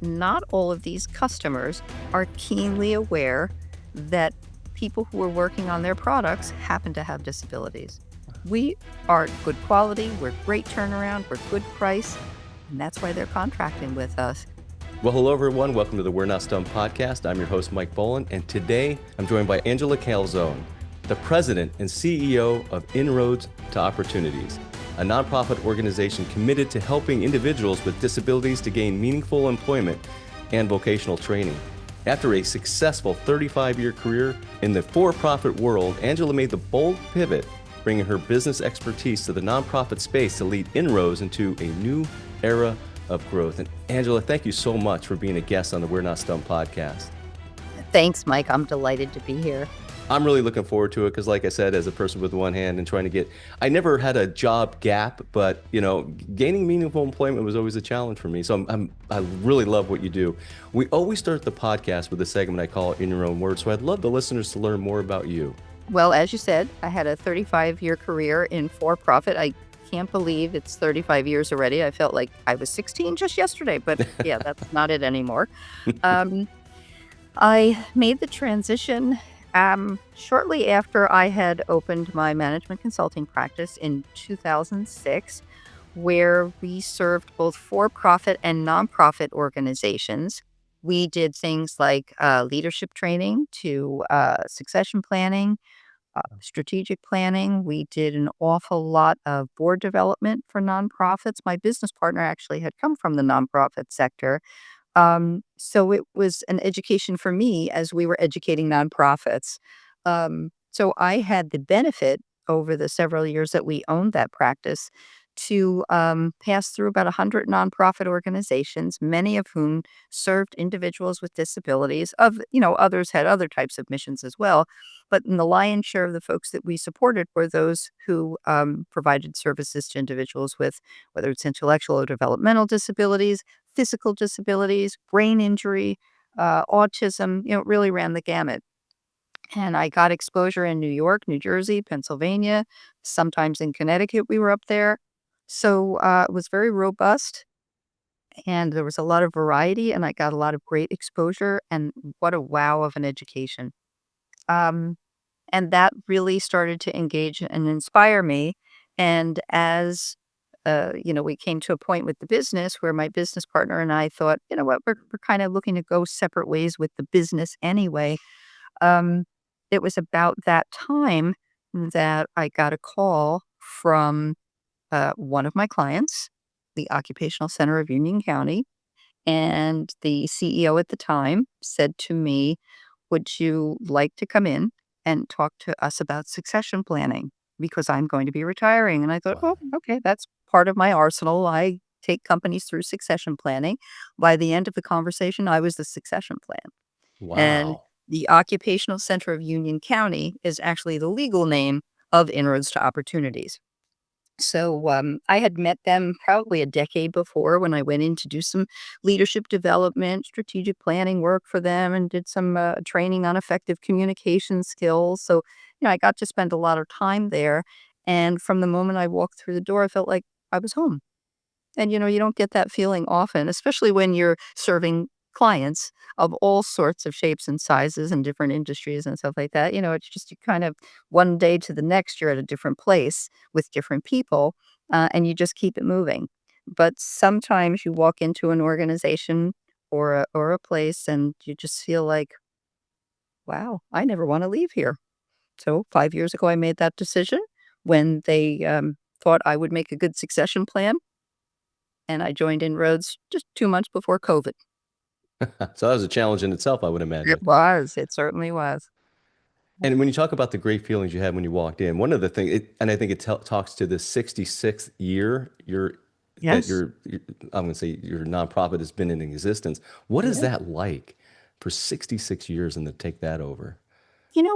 not all of these customers are keenly aware that people who are working on their products happen to have disabilities. We are good quality, we're great turnaround, we're good price, and that's why they're contracting with us. Well, hello, everyone. Welcome to the We're Not Stumped podcast. I'm your host, Mike Bolland, and today I'm joined by Angela Calzone, the president and CEO of Inroads to Opportunities, a nonprofit organization committed to helping individuals with disabilities to gain meaningful employment and vocational training. After a successful 35-year career in the for-profit world, Angela made the bold pivot, bringing her business expertise to the nonprofit space to lead Inroads into a new era of growth. And Angela, thank you so much for being a guest on the We're Not Stumped podcast. Thanks, Mike. I'm delighted to be here. I'm really looking forward to it because, like I said, as a person with one hand and trying to I never had a job gap, but gaining meaningful employment was always a challenge for me. So I really love what you do. We always start the podcast with a segment I call In Your Own Words. So I'd love the listeners to learn more about you. Well, as you said, I had a 35-year career in for-profit. I can't believe it's 35 years already. I felt like I was 16 just yesterday, but yeah, that's not it anymore. I made the transition shortly after I had opened my management consulting practice in 2006, where we served both for-profit and nonprofit organizations. We did things like leadership training to succession planning, strategic planning. We did an awful lot of board development for nonprofits. My business partner actually had come from the nonprofit sector. So it was an education for me as we were educating nonprofits. So I had the benefit over the several years that we owned that practice to pass through about 100 nonprofit organizations, many of whom served individuals with disabilities. Others had other types of missions as well. But in the lion's share of the folks that we supported were those who provided services to individuals with, whether it's intellectual or developmental disabilities, physical disabilities, brain injury, autism, really ran the gamut. And I got exposure in New York, New Jersey, Pennsylvania, sometimes in Connecticut, we were up there. So it was very robust and there was a lot of variety and I got a lot of great exposure and what a wow of an education. Um, and that really started to engage and inspire me. And as we came to a point with the business where my business partner and I thought, you know what, we're kind of looking to go separate ways with the business anyway. Um, it was about that time that I got a call from one of my clients, the Occupational Center of Union County, and the CEO at the time said to me, "Would you like to come in and talk to us about succession planning? Because I'm going to be retiring." And I thought, Wow. well, okay, that's part of my arsenal. I take companies through succession planning. By the end of the conversation, I was the succession plan. And Wow. the Occupational Center of Union County is actually the legal name of Inroads to Opportunities. So I had met them probably a decade before when I went in to do some leadership development, strategic planning work for them, and did some training on effective communication skills. So, I got to spend a lot of time there. And from the moment I walked through the door, I felt like I was home. And, you don't get that feeling often, especially when you're serving clients of all sorts of shapes and sizes and different industries and stuff like that. It's just you kind of one day to the next, you're at a different place with different people, and you just keep it moving. But sometimes you walk into an organization or a place and you just feel like, wow, I never want to leave here. So 5 years ago, I made that decision when they thought I would make a good succession plan and I joined Inroads just 2 months before COVID. So that was a challenge in itself, I would imagine. It was, it certainly was. And when you talk about the great feelings you had when you walked in, one of the things, and I think it talks to the 66th year that Yes. I'm going to say your nonprofit has been in existence. What is Yeah. that like for 66 years and to take that over?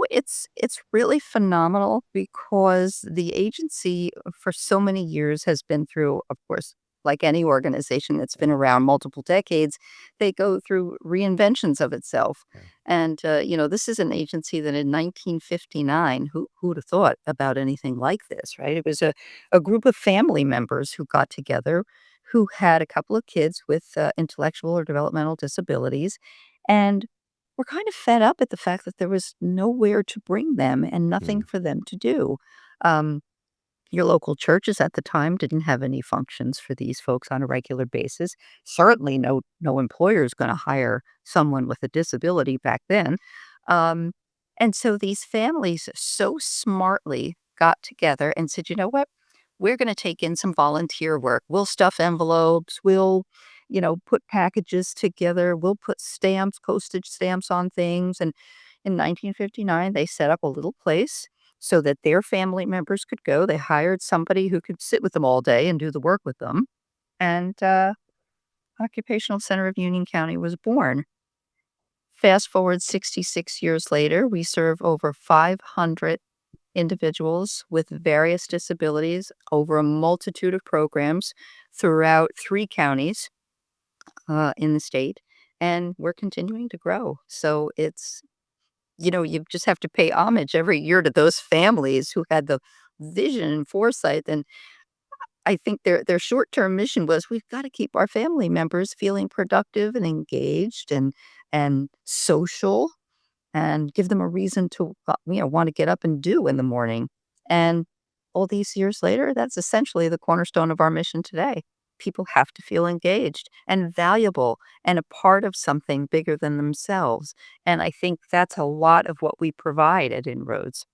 It's really phenomenal because the agency for so many years has been through, of course, like any organization that's been around multiple decades, they go through reinventions of itself. Yeah. And this is an agency that in 1959, who would have thought about anything like this, right? It was a group of family members who got together, who had a couple of kids with intellectual or developmental disabilities. And were kind of fed up at the fact that there was nowhere to bring them and nothing Mm. for them to do. Um, your local churches at the time didn't have any functions for these folks on a regular basis. Certainly no employer is gonna hire someone with a disability back then. Um, and so these families so smartly got together and said, "You know what? We're gonna take in some volunteer work. We'll stuff envelopes, we'll, put packages together, we'll put stamps, postage stamps on things." And in 1959, they set up a little place so that their family members could go. They hired somebody who could sit with them all day and do the work with them. And Occupational Center of Union County was born. Fast forward 66 years later, we serve over 500 individuals with various disabilities over a multitude of programs throughout 3 counties in the state. And we're continuing to grow. So you just have to pay homage every year to those families who had the vision and foresight. And I think their short-term mission was, we've got to keep our family members feeling productive and engaged and social, and give them a reason to want to get up and do in the morning. And all these years later, that's essentially the cornerstone of our mission today. People have to feel engaged and valuable and a part of something bigger than themselves. And I think that's a lot of what we provide at Inroads.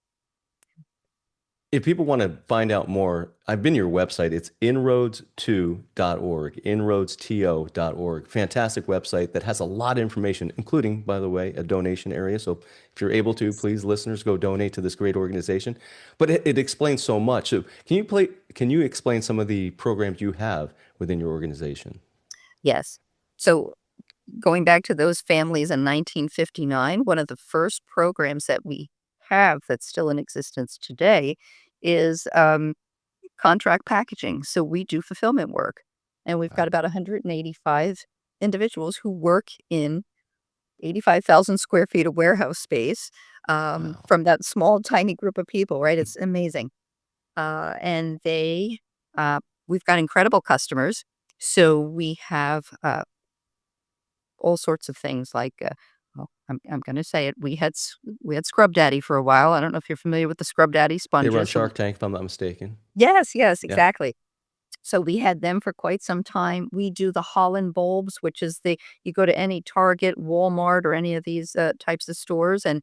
If people want to find out more, I've been to your website. It's inroads2.org, inroadsto.org. Fantastic website that has a lot of information, including, by the way, a donation area. So if you're able to, please, listeners, go donate to this great organization. But it explains so much. So can you explain some of the programs you have within your organization? Yes. So going back to those families in 1959, one of the first programs that we have that's still in existence today is contract packaging. So we do fulfillment work, and we've got Wow. about 185 individuals who work in 85,000 square feet of warehouse space, Wow. from that small, tiny group of people, right? It's amazing. And we've got incredible customers. So we have all sorts of things like, well, I'm going to say it. We had Scrub Daddy for a while. I don't know if you're familiar with the Scrub Daddy They run sponges. Shark Tank, if I'm not mistaken. Yes, yes, Yeah. exactly. So we had them for quite some time. We do the Holland bulbs, which is you go to any Target, Walmart, or any of these types of stores, and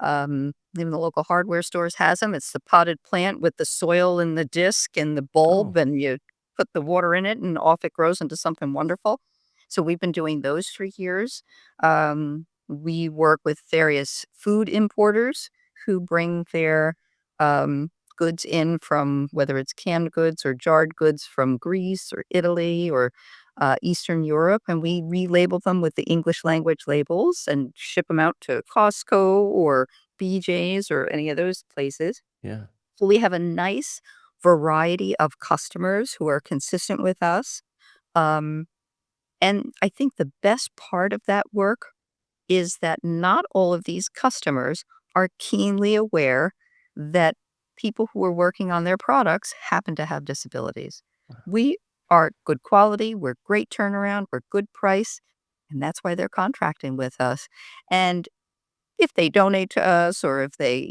even the local hardware stores has them. It's the potted plant with the soil and the disc and the Oh, bulb, and you put the water in it, and off it grows into something wonderful. So we've been doing those for years. We work with various food importers who bring their goods in from, whether it's canned goods or jarred goods, from Greece or Italy or Eastern Europe, and we relabel them with the English language labels and ship them out to Costco or BJ's or any of those places. yeah. So we have a nice variety of customers who are consistent with us. Um, and I think the best part of that work is that not all of these customers are keenly aware that people who are working on their products happen to have disabilities. We are good quality, we're great turnaround, we're good price, and that's why they're contracting with us. And if they donate to us, or if they,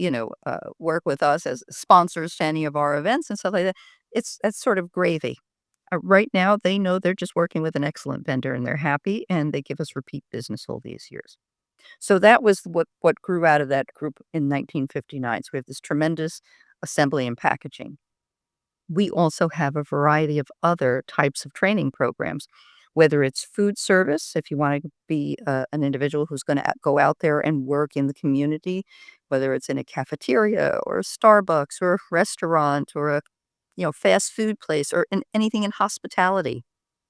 work with us as sponsors to any of our events and stuff like that, that's sort of gravy. Right now, they know they're just working with an excellent vendor and they're happy, and they give us repeat business all these years. So that was what grew out of that group in 1959. So we have this tremendous assembly and packaging. We also have a variety of other types of training programs, whether it's food service, if you want to be an individual who's going to go out there and work in the community, whether it's in a cafeteria or a Starbucks or a restaurant or a fast food place, or in anything in hospitality.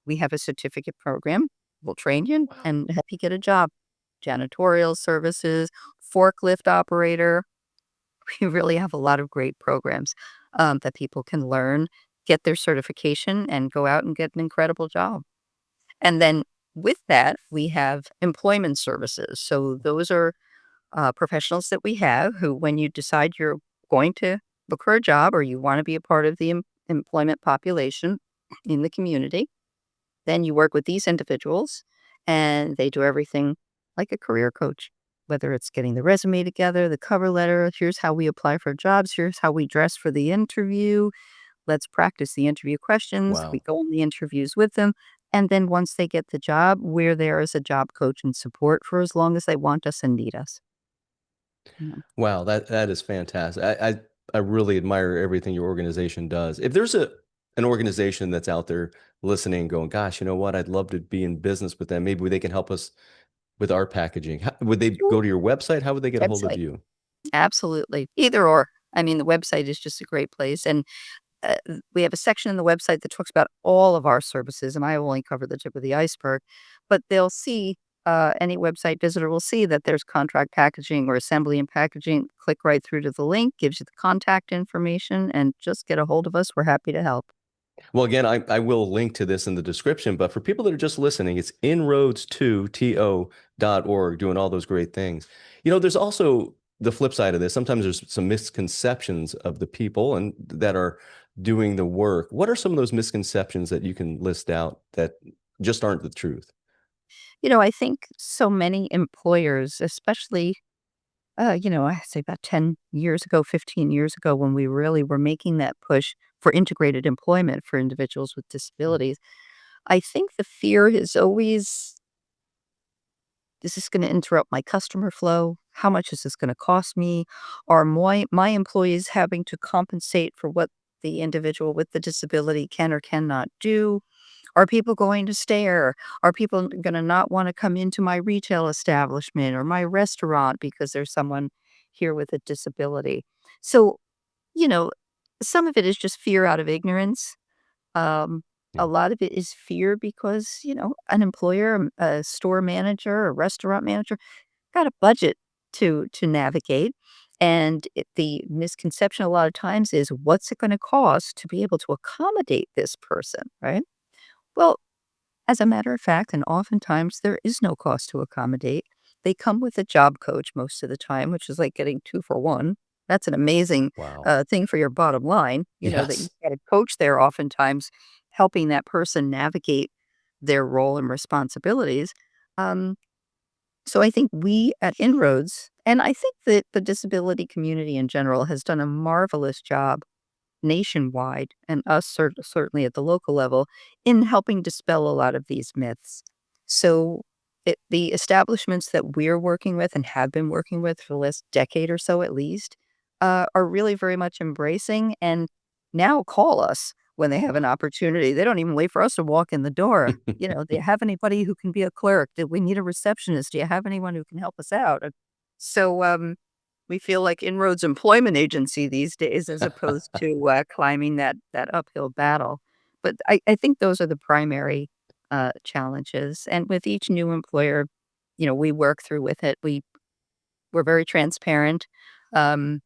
We have a certificate program. We'll train you Wow. and help you get a job. Janitorial services, forklift operator. We really have a lot of great programs that people can learn, get their certification, and go out and get an incredible job. And then with that, we have employment services. So those are professionals that we have who, when you decide you're going to look for a job or you want to be a part of the employment population in the community, Then you work with these individuals, and they do everything like a career coach, whether it's getting the resume together, the cover letter, here's how we apply for jobs, here's how we dress for the interview. Let's practice the interview questions. We Wow. go on the interviews with them. And then once they get the job, we're there as a job coach and support for as long as they want us and need us. Yeah. Wow, that is fantastic. I really admire everything your organization does. If there's an organization that's out there listening, going, "Gosh, you know what? I'd love to be in business with them. Maybe they can help us with our packaging." Would they Sure. go to your website? How would they get a hold of Website. you? Absolutely. Either or. I mean, the website is just a great place. And we have a section in the website that talks about all of our services, and I only cover the tip of the iceberg. But they'll see any website visitor will see that there's contract packaging or assembly and packaging. Click right through to the link, gives you the contact information, and just get a hold of us. We're happy to help. Well, again, I will link to this in the description, but for people that are just listening, it's inroads2to.org doing all those great things. There's also the flip side of this. Sometimes there's some misconceptions of the people and that are doing the work. What are some of those misconceptions that you can list out that just aren't the truth? I think so many employers, especially, I say about 10 years ago, 15 years ago, when we really were making that push for integrated employment for individuals with disabilities, I think the fear is always, is this going to interrupt my customer flow? How much is this going to cost me? Are my employees having to compensate for what the individual with the disability can or cannot do? Are people going to stare? Are people going to not want to come into my retail establishment or my restaurant because there's someone here with a disability? So, you know, some of it is just fear out of ignorance. Um, Yeah. a lot of it is fear because, an employer, a store manager, a restaurant manager got a budget to navigate. And the misconception a lot of times is what's it going to cost to be able to accommodate this person, right? Well, as a matter of fact, and oftentimes there is no cost to accommodate. They come with a job coach most of the time, which is like getting 2 for 1. That's an amazing, Wow. thing for your bottom line, that you Yes. get a coach there oftentimes helping that person navigate their role and responsibilities. Um, so I think we at Inroads, and I think that the disability community in general has done a marvelous job nationwide and us certainly at the local level in helping dispel a lot of these myths. So the establishments that we're working with and have been working with for the last decade or so at least are really very much embracing and now call us when they have an opportunity. They don't even wait for us to walk in the door. Do you have anybody who can be a clerk? Do we need a receptionist? Do you have anyone who can help us out? So we feel like Inroads Employment Agency these days as opposed to, climbing that uphill battle. But I think those are the primary, challenges, and with each new employer, we work through with it. We're very transparent, um,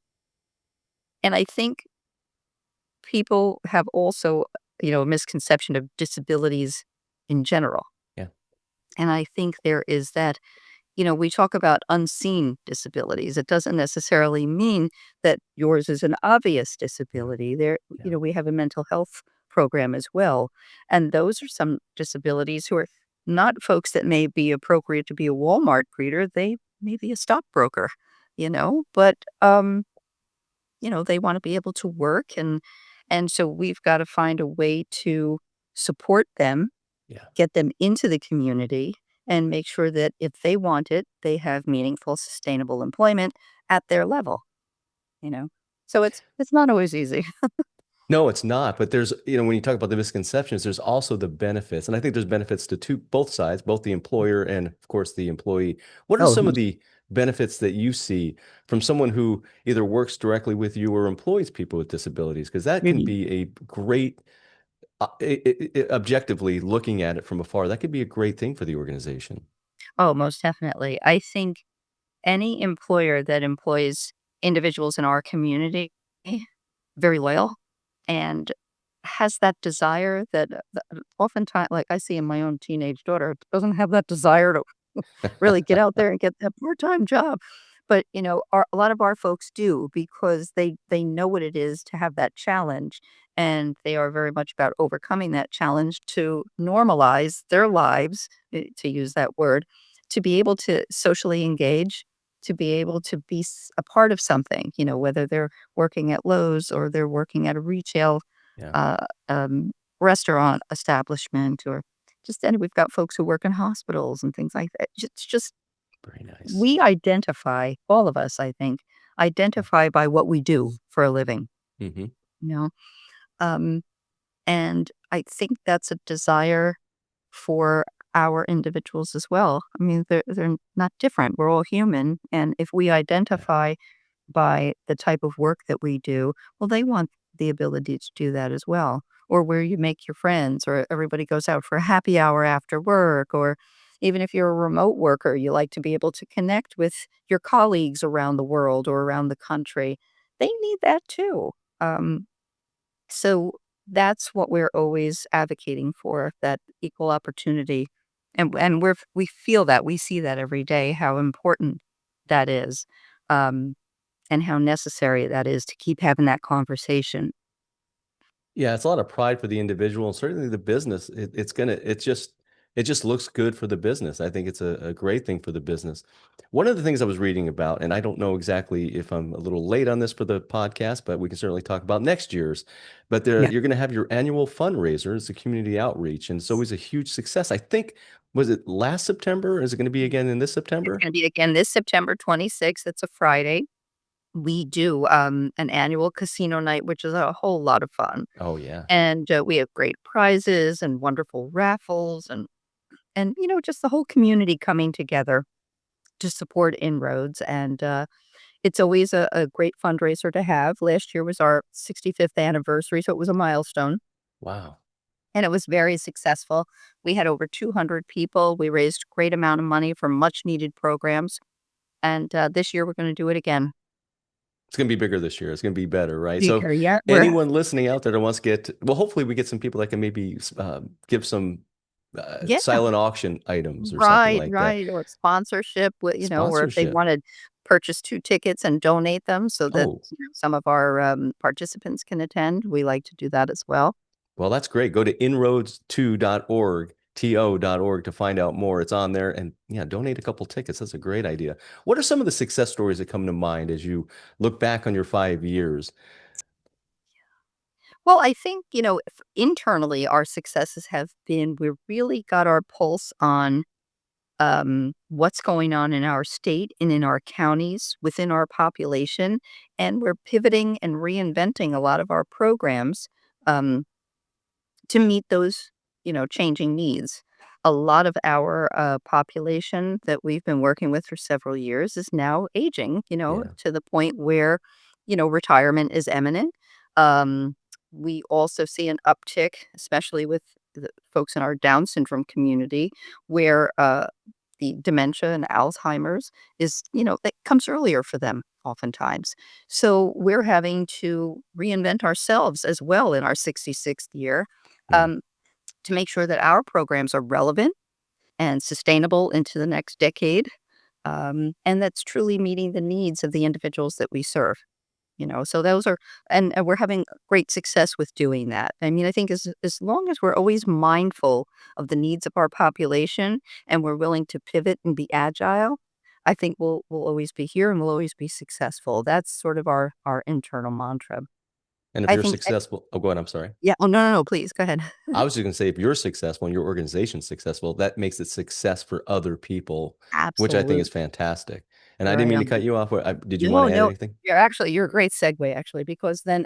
and I think people have also, a misconception of disabilities in general, Yeah. and I think there is that. We talk about unseen disabilities. It doesn't necessarily mean that yours is an obvious Yeah. disability. There, Yeah. we have a mental health program as well. And those are some disabilities who are not folks that may be appropriate to be a Walmart greeter. They may be a stockbroker, but they want to be able to work and so we've got to find a way to support them, Yeah. get them into the community, and make sure that if they want it, they have meaningful, sustainable employment at their level, you know? So it's not always easy. No, it's not. But when you talk about the misconceptions, there's also the benefits. And I think there's benefits to both sides, both the employer and, of course, the employee. What are Oh, some of the benefits that you see from someone who either works directly with you or employs people with disabilities? Because that can mhm. be a great, objectively looking at it from afar, that could be a great thing for the organization. Oh, most definitely. I think any employer that employs individuals in our community, very loyal and has that desire that oftentimes, like I see in my own teenage daughter, doesn't have that desire to really get out there and get that part-time job. But, a lot of our folks do because they know what it is to have that challenge and they are very much about overcoming that challenge to normalize their lives, to use that word, to be able to socially engage, to be able to be a part of something, whether they're working at Lowe's or they're working at a retail Yeah. uh, um, restaurant establishment, or and we've got folks who work in hospitals and things like that. It's just Very nice. we identify, all of us, I think, identify by what we do for a living, Hmm. you know? Um, and I think that's a desire for our individuals as well. I mean, they're not different. We're all human. And if we Yeah. identify by the type of work that we do, well, they want the ability to do that as well. Or where you make your friends, or everybody goes out for a happy hour after work, or even if you're a remote worker, you like to be able to connect with your colleagues around the world or around the country. They need that too. Um, so that's what we're always advocating for, that equal opportunity. And we feel that, we see that every day, how important that is. Um, and how necessary that is to keep having that conversation. Yeah, it's a lot of pride for the individual and certainly the business. It just looks good for the business. I think it's a great thing for the business. One of the things I was reading about, and I don't know exactly if I'm a little late on this for the podcast, but we can certainly talk about next year's. But Yeah. you're going to have your annual fundraiser. It's a community outreach, and it's always a huge success. I think, was it last September? Is it going to be Mm. again in this It's September? gonna be again this September 26th, it's a Friday. We do, an annual casino night, which is a whole lot of fun, Oh yeah. and, we have great prizes and wonderful raffles, and, just the whole community coming together to support Inroads, and, it's always a great fundraiser to have. Last year was our 65th anniversary, so it was a milestone. Wow. And it was very successful. We had over 200 people. We raised a great amount of money for much needed programs. And this year we're going to do it again. It's gonna be bigger this year. It's gonna be better, right? So, Bigger, yeah. We're anyone listening out there that wants to get well, hopefully we get some people that can maybe give some yeah, silent auction items or something right, like that. right. Or sponsorship, or if they Sponsorship. want to purchase 2 tickets and donate them so that Oh, some of our participants can attend. We like to do that as well. well, that's great. Go to inroads2.org, to.org to find out more. It's on there. And yeah, donate a couple tickets. That's a great idea. What are some of the success stories that come to mind as you look back on your 5 years? Well, I think, internally our successes have been, we really got our pulse on what's going on in our state and in our counties within our population. And we're pivoting and reinventing a lot of our programs um, to meet those, changing needs. A lot of our population that we've been working with for several years is now aging, Yeah. to the point where, retirement is imminent. Um, we also see an uptick, especially with the folks in our Down syndrome community, where the dementia and Alzheimer's is, it comes earlier for them oftentimes. So we're having to reinvent ourselves as well in our 66th year, Yeah. um, to make sure that our programs are relevant and sustainable into the next decade, and that's truly meeting the needs of the individuals that we serve. So those are, and we're having great success with doing that. I mean, I think as long as we're always mindful of the needs of our population and we're willing to pivot and be agile, I think we'll always be here and we'll always be successful. That's sort of our internal mantra. And if I you're think, successful, oh, go ahead. I'm sorry. yeah. Oh, no, no, no. Please go ahead. I was just going to say, if you're successful and your organization's successful, that makes it success for other people, which I think is Absolutely. fantastic. And I You're didn't right mean to on. cut you off. Did you want No, to add no. anything? You're a great segue actually, because then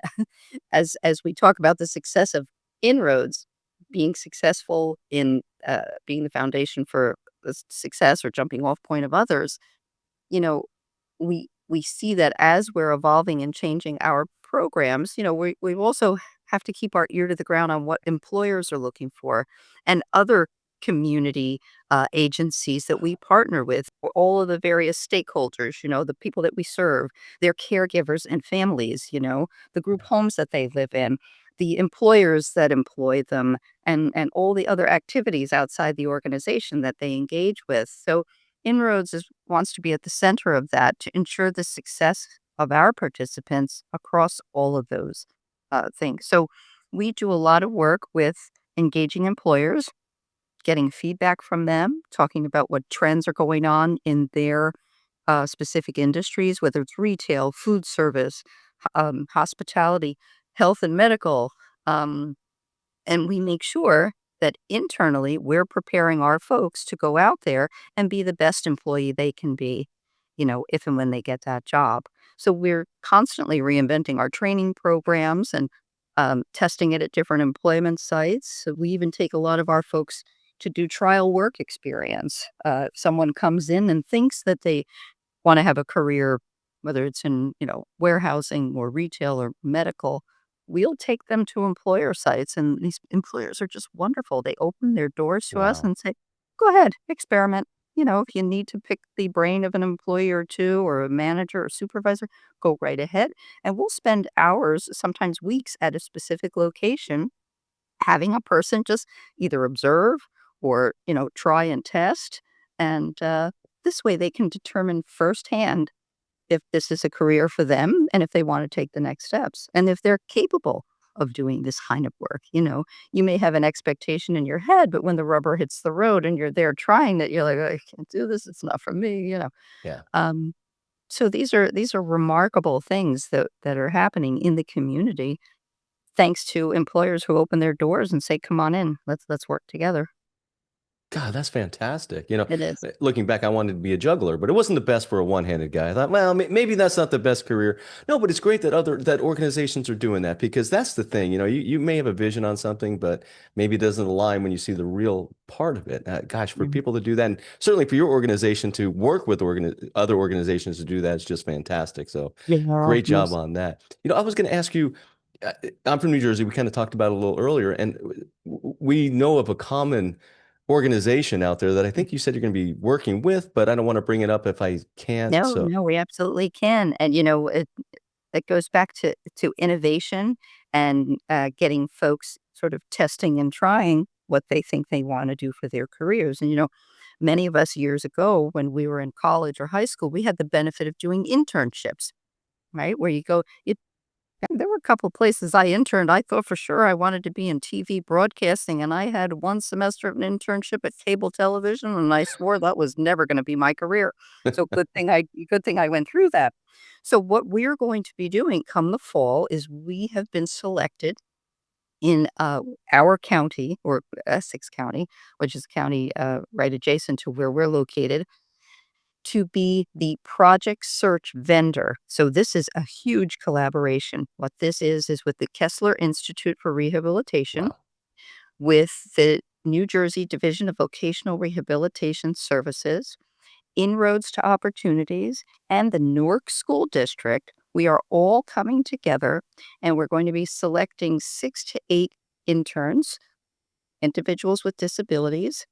as we talk about the success of Inroads being successful in being the foundation for the success or jumping off point of others, you know, we see that as we're evolving and changing our programs, we also have to keep our ear to the ground on what employers are looking for, and other community agencies that we partner with, or all of the various stakeholders, the people that we serve, their caregivers and families, the group homes that they live in, the employers that employ them, and all the other activities outside the organization that they engage with. So Inroads wants to be at the center of that to ensure the success of our participants across all of those things. So We do a lot of work with engaging employers, getting feedback from them, talking about what trends are going on in their specific industries, whether it's retail, food service, hospitality, health and medical. Um, and we make sure that internally we're preparing our folks to go out there and be the best employee they can be, if and when they get that job. So we're constantly reinventing our training programs and testing it at different employment sites. So we even take a lot of our folks to do trial work experience. If someone comes in and thinks that they wanna have a career, whether it's in, warehousing or retail or medical, we'll take them to employer sites, and these employers are just wonderful. They open their doors to us Wow. and say, "Go ahead, experiment." If you need to pick the brain of an employee or 2 or a manager or supervisor, go right ahead, and we'll spend hours, sometimes weeks, at a specific location having a person just either observe or, try and test, and, this way they can determine firsthand if this is a career for them and if they wanna take the next steps, and if they're capable of doing this kind of work. You may have an expectation in your head, but when the rubber hits the road and you're there trying it, you're like, "I can't do this, it's not for me," Yeah. Um, so these are remarkable things that are happening in the community, thanks to employers who open their doors and say, "Come on in, let's work together." God, that's fantastic. It is. Looking back, I wanted to be a juggler, but it wasn't the best for a one-handed guy. I thought, well, maybe that's not the best career. No, but it's great that that organizations are doing that because that's the thing. You may have a vision on something, but maybe it doesn't align when you see the real part of it. Gosh, for Mhm. people to do that, and certainly for your organization to work with other organizations to do that, is just fantastic. So, Yeah, great job most on that. I was going to ask you. I'm from New Jersey. We kind of talked about it a little earlier, and we know of a common organization out there that I think you said you're going to be working with, but I don't want to bring it up if I can't. No, So, no, we absolutely can, and, it goes back to innovation and, getting folks sort of testing and trying what they think they wanna do for their careers, and, many of us years ago when we were in college or high school, we had the benefit of doing internships, right? Where you go you there were a couple places I interned. I thought for sure I wanted to be in TV broadcasting, and I had 1 semester of an internship at cable television, and I swore that was never gonna be my career. So good thing I went through that. So what we're going to be doing come the fall is we have been selected in, our county, or Essex County, which is a county, right adjacent to where we're located, to be the project search vendor. So this is a huge collaboration. What this is with the Kessler Institute for Rehabilitation, wow. with the New Jersey Division of Vocational Rehabilitation Services, Inroads to Opportunities, and the Newark School District. We are all coming together and we're going to be selecting 6 to 8 interns, individuals with disabilities,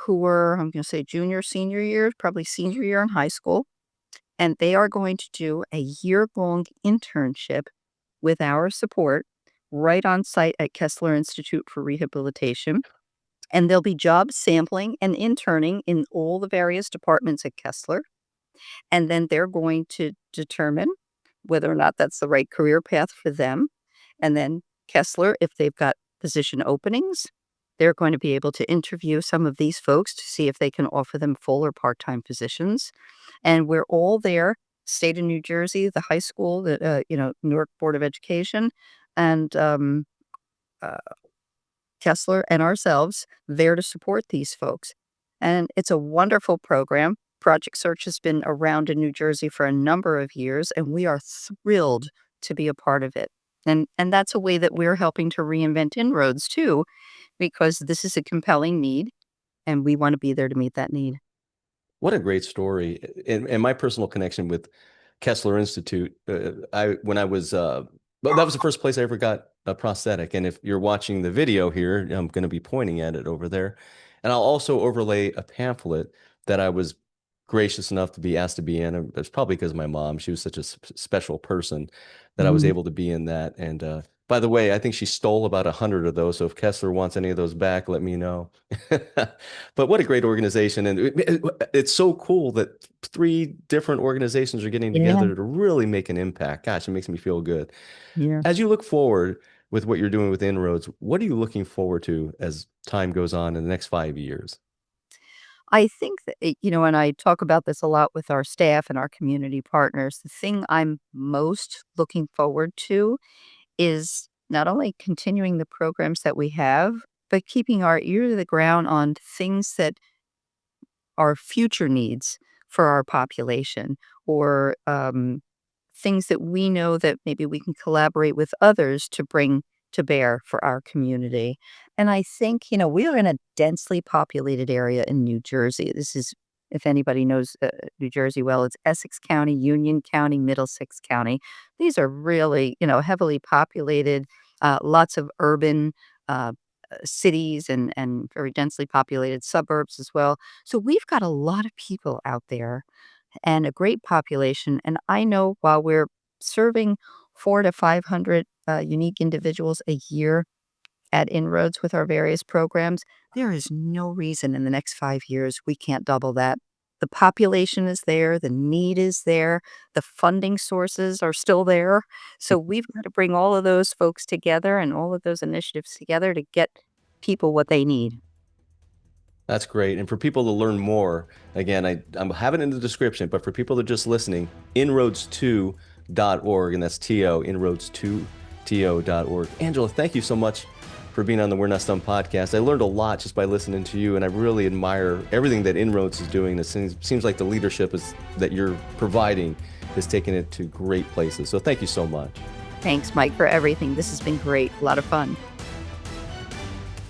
who are, I'm going to say junior, senior year, probably senior year in high school, and they are going to do a year-long internship with our support right on site at Kessler Institute for Rehabilitation. And they'll be job sampling and interning in all the various departments at Kessler. And then they're going to determine whether or not that's the right career path for them. And then Kessler, if they've got position openings, they're going to be able to interview some of these folks to see if they can offer them full or part-time positions. And we're all there, state of New Jersey, the high school, Newark Board of Education, and uh, Kessler and ourselves there to support these folks. And it's a wonderful program. Project Search has been around in New Jersey for a number of years, and we are thrilled to be a part of it. And that's a way that we're helping to reinvent Inroads too, because this is a compelling need, and we want to be there to meet that need. What a great story. And my personal connection with Kessler Institute, when I was, well, that was the first place I ever got a prosthetic. And if you're watching the video here, I'm going to be pointing at it over there. And I'll also overlay a pamphlet that I was gracious enough to be asked to be in. It's probably because of my mom. She was such a special person that I was Mm, able to be in that. And by the way, I think she stole about 100 of those. So if Kessler wants any of those back, let me know. But what a great organization. And it's so cool that 3 different organizations are getting yeah, together to really make an impact. Gosh, it makes me feel good. yeah. As you look forward, with what you're doing with Inroads, what are you looking forward to as time goes on in the next 5 years? I think that, and I talk about this a lot with our staff and our community partners. The thing I'm most looking forward to is not only continuing the programs that we have, but keeping our ear to the ground on things that our future needs for our population or things that we know that maybe we can collaborate with others to bring to bear for our community. And I think, we are in a densely populated area in New Jersey. This is, if anybody knows New Jersey well, it's Essex County, Union County, Middlesex County. These are really, heavily populated, lots of urban cities and very densely populated suburbs as well. So we've got a lot of people out there and a great population. And I know while we're serving 400 to 500 unique individuals a year at Inroads with our various programs, there is no reason in the next 5 years we can't double that. The population is there, the need is there, the funding sources are still there. So we've got to bring all of those folks together and all of those initiatives together to get people what they need. That's great. And for people to learn more, again, I'm having it in the description, but for people that are just listening, inroads2.org, and that's TO, inroads2to.org. Angela, thank you so much for being on the We're Not Stumped podcast. I learned a lot just by listening to you, and I really admire everything that Inroads is doing. It seems like the leadership that you're providing is taking it to great places. So thank you so much. Thanks, Mike, for everything. This has been great. A lot of fun.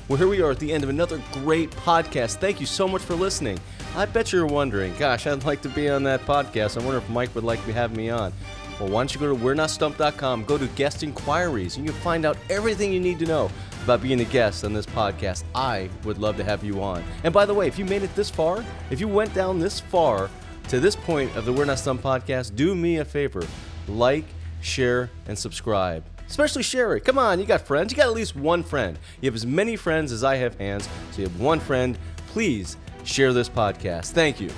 Well, here we are at the end of another great podcast. Thank you so much for listening. I bet you're wondering, gosh, I'd like to be on that podcast. I wonder if Mike would like to have me on. Well, why don't you go to we'renotstumped.com, go to guest inquiries, and you can find out everything you need to know about being a guest on this podcast. I would love to have you on. And by the way, if you made it this far, if you went down this far to this point of the We're Not Stumped podcast, do me a favor. Like, share, and subscribe. Especially share it. Come on, you got friends. You got at least one friend. You have as many friends as I have hands, so you have one friend. Please share this podcast. Thank you.